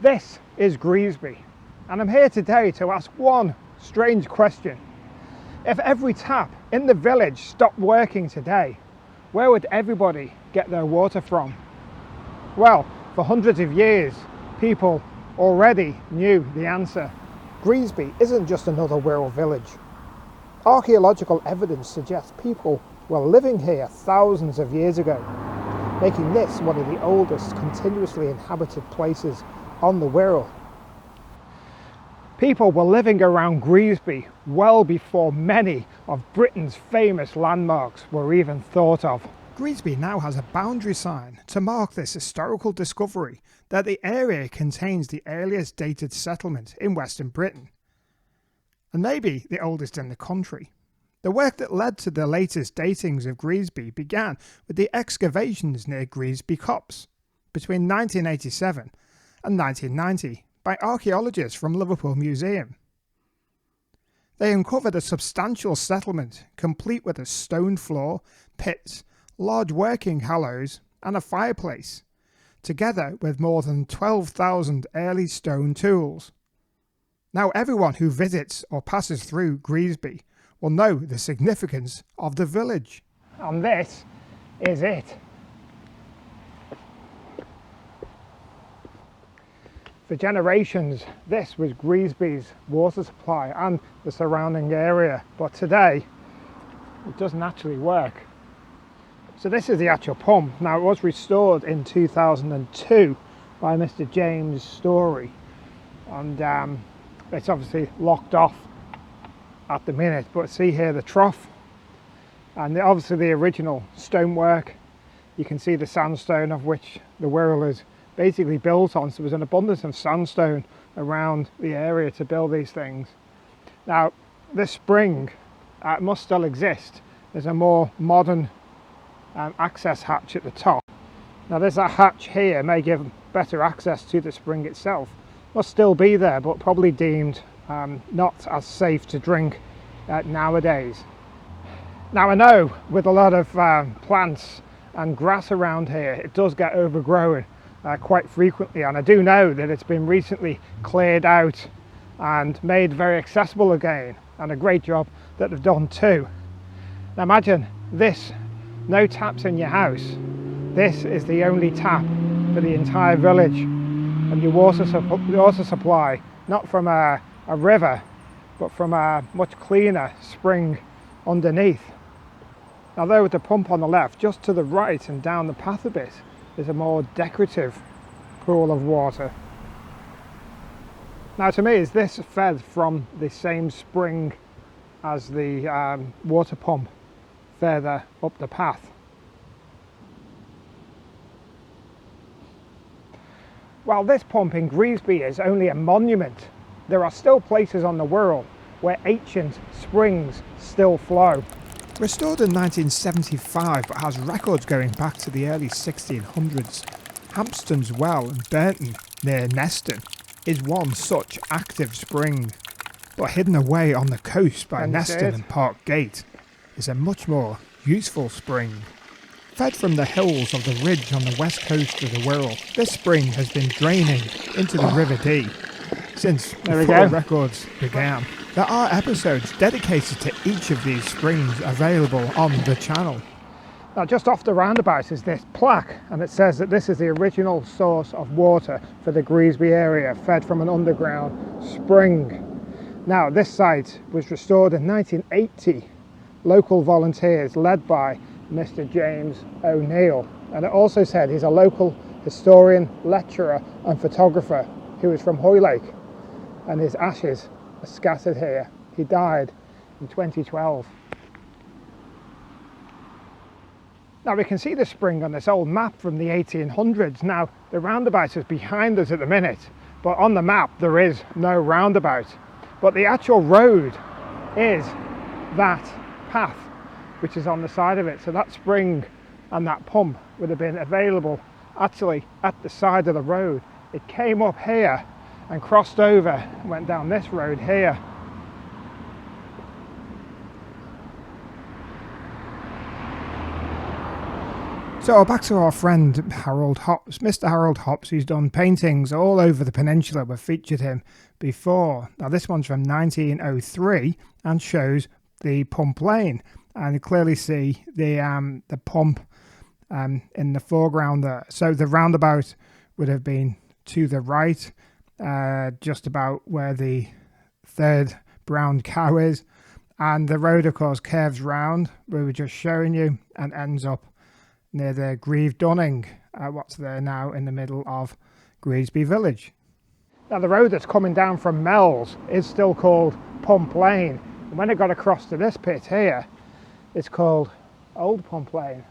This is Greasby, and I'm here today to ask one strange question. If every tap in the village stopped working today, where would everybody get their water from? Well, for hundreds of years, people already knew the answer. Greasby isn't just another Wirral village. Archaeological evidence suggests people were living here thousands of years ago, making this one of the oldest continuously inhabited places on the Wirral. People were living around Greasby well before many of Britain's famous landmarks were even thought of. Greasby now has a boundary sign to mark this historical discovery that the area contains the earliest dated settlement in Western Britain, and maybe the oldest in the country. The work that led to the latest datings of Greasby began with the excavations near Greasby Copse between 1987 and 1990 by archaeologists from Liverpool Museum. They uncovered a substantial settlement complete with a stone floor, pits, large working hallows and a fireplace, together with more than 12,000 early stone tools. Now everyone who visits or passes through Greasby will know the significance of the village. And this is it. For generations, this was Greasby's water supply and the surrounding area, but today it doesn't actually work. So this is the actual pump. Now it was restored in 2002 by Mr. James Story, and it's obviously locked off at the minute, but see here the trough and obviously the original stonework. You can see the sandstone of which the Wirral is basically built on, so there's an abundance of sandstone around the area to build these things. Now this spring must still exist. There's a more modern access hatch at the top. Now there's that hatch here, may give better access to the spring itself. Must still be there, but probably deemed not as safe to drink nowadays. Now I know with a lot of plants and grass around here, it does get overgrown quite frequently, and I do know that it's been recently cleared out and made very accessible again, and a great job that they've done too. Now imagine this, no taps in your house. This is the only tap for the entire village, and your water supply, not from a river, but from a much cleaner spring underneath. Now there with the pump on the left, just to the right and down the path a bit, is a more decorative pool of water. Now to me, is this fed from the same spring as the water pump further up the path? While this pump in Greasby is only a monument, there are still places on the Wirral where ancient springs still flow. Restored in 1975 but has records going back to the early 1600s, Hampston's Well in Burton near Neston is one such active spring. But hidden away on the coast by Neston and Park Gate is a much more useful spring. Fed from the hills of the ridge on the west coast of the Wirral, this spring has been draining into the River Dee since before records began. There are episodes dedicated to each of these springs available on the channel. Now just off the roundabout is this plaque, and it says that this is the original source of water for the Greasby area, fed from an underground spring. Now this site was restored in 1980. Local volunteers led by Mr. James O'Neill, and it also said he's a local historian, lecturer and photographer who is from Hoylake, and his ashes are scattered here. He died in 2012. Now we can see the spring on this old map from the 1800s. Now the roundabout is behind us at the minute, but on the map there is no roundabout, but the actual road is that path which is on the side of it. So that spring and that pump would have been available actually at the side of the road. It came up here and crossed over and went down this road here. So back to our friend Harold Hops. Mr. Harold Hops, who's done paintings all over the peninsula. We've featured him before. Now this one's from 1903 and shows the pump lane, and you clearly see the pump in the foreground there. So the roundabout would have been to the right, just about where the third brown cow is, and the road of course curves round, we were just showing you, and ends up near the Greasby Dunning, what's there now in the middle of Greasby Village. Now the road that's coming down from Mells is still called Pump Lane, and when it got across to this pit here, it's called Old Pump Lane.